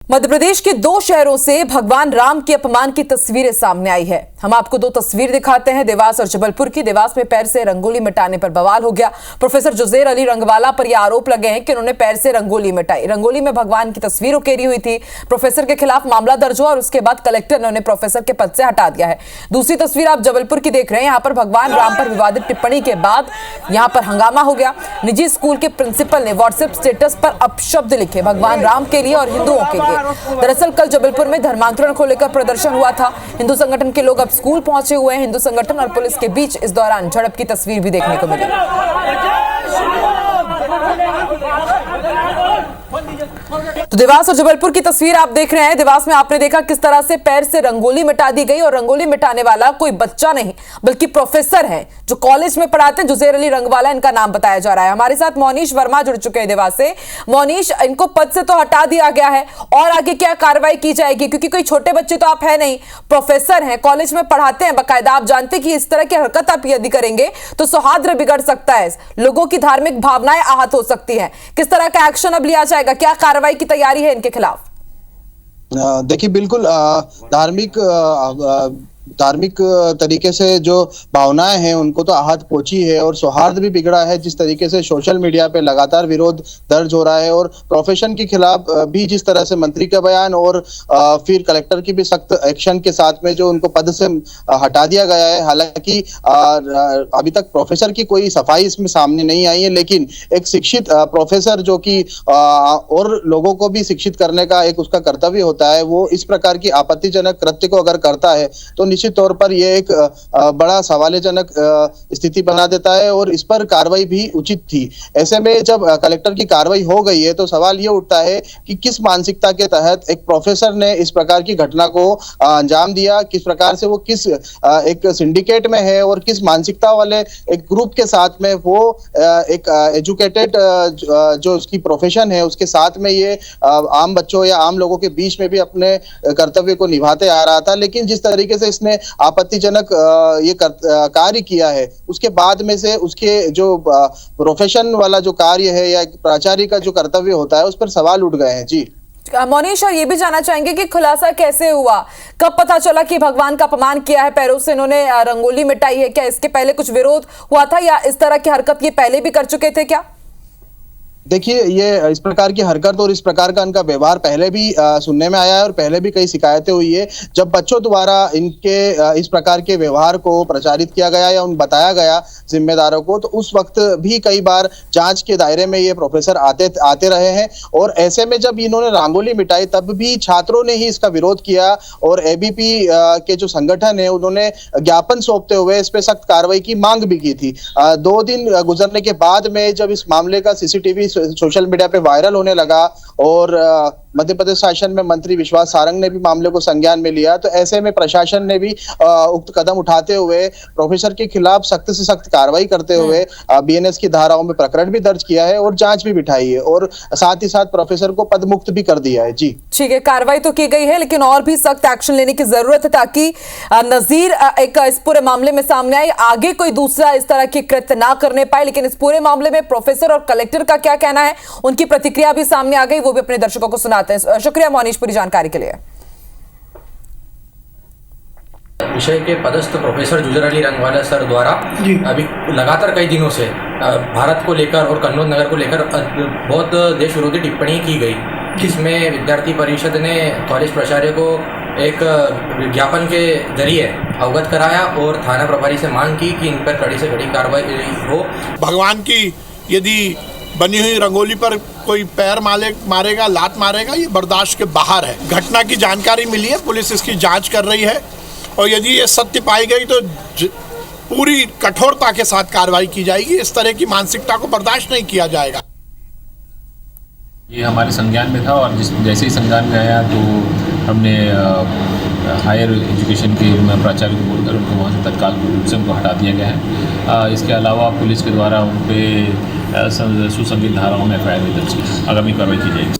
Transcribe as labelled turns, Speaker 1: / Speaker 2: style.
Speaker 1: मध्य प्रदेश के दो शहरों से भगवान राम के अपमान की तस्वीरें सामने आई है। हम आपको दो तस्वीर दिखाते हैं, देवास और जबलपुर की। देवास में पैर से रंगोली मिटाने पर बवाल हो गया। प्रोफेसर जुज़ैर अली रंगवाला पर यह आरोप लगे हैं कि उन्होंने पैर से रंगोली मिटाई। रंगोली में भगवान की तस्वीर उकेरी हुई थी। प्रोफेसर के खिलाफ मामला दर्ज हुआ और उसके बाद कलेक्टर ने उन्हें प्रोफेसर के पद से हटा दिया है। दूसरी तस्वीर आप जबलपुर की देख रहे हैं। यहाँ पर भगवान राम पर विवादित टिप्पणी के बाद यहाँ पर हंगामा हो गया। निजी स्कूल के प्रिंसिपल ने व्हाट्सएप स्टेटस पर अपशब्द लिखे भगवान राम के लिए और हिंदुओं के लिए। दरअसल कल जबलपुर में धर्मांतरण को लेकर प्रदर्शन हुआ था। हिंदू संगठन के लोग अब स्कूल पहुंचे हुए हैं। हिंदू संगठन और पुलिस के बीच इस दौरान झड़प की तस्वीर भी देखने को मिली। तो देवास और जबलपुर की तस्वीर आप देख रहे हैं। देवास में आपने देखा किस तरह से पैर से रंगोली मिटा दी गई और रंगोली मिटाने वाला कोई बच्चा नहीं बल्कि प्रोफेसर है जो कॉलेज में पढ़ाते हैं। जुज़ैर अली रंगवाला इनका नाम बताया जा रहा है। हमारे साथ मोनीश वर्मा जुड़ चुके हैं देवास से। मोनीश, इनको पद से तो हटा दिया गया है और आगे क्या कार्रवाई की जाएगी? क्योंकि कोई छोटे बच्चे तो आप है नहीं, प्रोफेसर हैं, कॉलेज में पढ़ाते हैं बाकायदा। आप जानते हैं कि इस तरह की हरकत आप यदि करेंगे तो सौहार्द बिगड़ सकता है, लोगों की धार्मिक भावनाएं आहत हो सकती हैं। किस तरह का एक्शन अब लिया जाएगा? क्या कार्रवाई की तैयारी है इनके खिलाफ?
Speaker 2: देखिए, बिल्कुल धार्मिक तरीके से जो भावनाएं हैं उनको तो आहत पहुंची है और सौहार्द भी बिगड़ा है। जिस तरीके से सोशल मीडिया पे लगातार विरोध दर्ज हो रहा है और प्रोफेशन के खिलाफ भी जिस तरह से मंत्री का बयान और फिर कलेक्टर की भी सख्त एक्शन के साथ में जो उनको पद से हटा दिया गया है। हालांकि अभी तक प्रोफेसर की कोई सफाई इसमें सामने नहीं आई है, लेकिन एक शिक्षित प्रोफेसर जो कि और लोगों को भी शिक्षित करने का एक उसका कर्तव्य होता है, वो इस प्रकार की आपत्तिजनक कृत्य को अगर करता है तो निश्चित तौर पर यह एक बड़ा सवालजनक स्थिति बना देता है और इस पर कार्रवाई भी उचित थी। ऐसे में जब कलेक्टर की कार्रवाई हो गई है तो सवाल यह उठता है कि किस मानसिकता के तहत एक प्रोफेसर ने इस प्रकार की घटना को अंजाम दिया, किस प्रकार से वो किस एक सिंडिकेट में है और किस मानसिकता वाले एक ग्रुप के साथ में वो एक एजुकेटेड जो उसकी प्रोफेशन है उसके साथ में ये आम बच्चों या आम लोगों के बीच में भी अपने कर्तव्य को निभाते आ रहा था। लेकिन जिस तरीके से इसने आपत्तिजनक ये कार्य किया है उसके बाद में से उसके जो प्रोफेशन वाला जो कार्य है या प्राचार्य का जो कर्तव्य होता है उस पर सवाल उठ गए हैं। जी
Speaker 1: मोनीश, और ये भी जानना चाहेंगे कि खुलासा कैसे हुआ, कब पता चला कि भगवान का अपमान किया है, पैरों से इन्होंने रंगोली मिटाई है? क्या इसके पहले कुछ विरोध हुआ था या इस तरह की हरकत ये पहले भी कर चुके थे क्या?
Speaker 2: देखिए, ये इस प्रकार की हरकत और इस प्रकार का इनका व्यवहार पहले भी सुनने में आया है और पहले भी कई शिकायतें हुई है। जब बच्चों द्वारा इनके इस प्रकार के व्यवहार को प्रचारित किया गया या उन बताया गया जिम्मेदारों को, तो उस वक्त भी कई बार जांच के दायरे में ये प्रोफेसर आते रहे हैं। और ऐसे में जब इन्होंने रंगोली मिटाई तब भी छात्रों ने ही इसका विरोध किया और एबीपी के जो संगठन है उन्होंने ज्ञापन सौंपते हुए इस पर सख्त कार्रवाई की मांग भी की थी। 2 दिन गुजरने के बाद में जब इस मामले का सीसीटीवी सोशल मीडिया पे वायरल होने लगा और मध्य प्रदेश शासन में मंत्री विश्वास सारंग ने भी मामले को संज्ञान में लिया, तो ऐसे में प्रशासन ने भी उक्त कदम उठाते हुए प्रोफेसर के खिलाफ सख्त से सख्त कार्रवाई करते हुए बीएनएस की धाराओं में प्रकरण भी दर्ज किया है और जांच भी बिठाई है और साथ ही साथ प्रोफेसर को पदमुक्त भी कर दिया है। जी
Speaker 1: ठीक है, कार्रवाई तो की गई है लेकिन और भी सख्त एक्शन लेने की जरूरत है ताकि नजीर एक इस पूरे मामले में सामने आए, आगे कोई दूसरा इस तरह की कृत्य ना करने पाए। लेकिन इस पूरे मामले में प्रोफेसर और कलेक्टर का क्या कहना है, उनकी प्रतिक्रिया भी सामने आ गई, वो भी अपने दर्शकों को सुनाते हैं। शुक्रिया मोनीश पूरी जानकारी के लिए।
Speaker 3: विषय के पदस्थ प्रोफेसर जुज़ैर अली रंगवाला सर द्वारा अभी लगातार कई दिनों से भारत को लेकर और कन्नौज नगर को लेकर बहुत देश विरोधी टिप्पणी की गई, जिसमें विद्यार्थी परिषद ने कॉलेज प्राचार्य को एक विज्ञापन के जरिए अवगत कराया और थाना प्रभारी से मांग की कि इन पर कड़ी से कड़ी कार्रवाई हो।
Speaker 4: भगवान की यदि बनी हुई रंगोली पर कोई पैर मारेगा, लात मारेगा, ये बर्दाश्त के बाहर है। घटना की जानकारी मिली है, पुलिस इसकी जांच कर रही है और यदि ये सत्य पाई गई तो पूरी कठोरता के साथ कार्रवाई की जाएगी। इस तरह की मानसिकता को बर्दाश्त नहीं किया जाएगा।
Speaker 5: ये हमारे संज्ञान में था और जैसे ही संज्ञान में आया तो हमने हायर एजुकेशन के प्राचार्य को बोलकर उनको वहाँ से तत्काल रूप से उनको हटा दिया गया है। इसके अलावा पुलिस के द्वारा उन पर सुसंगत धाराओं में एफआईआर भी दर्ज की, आगामी कार्रवाई की जाएगी।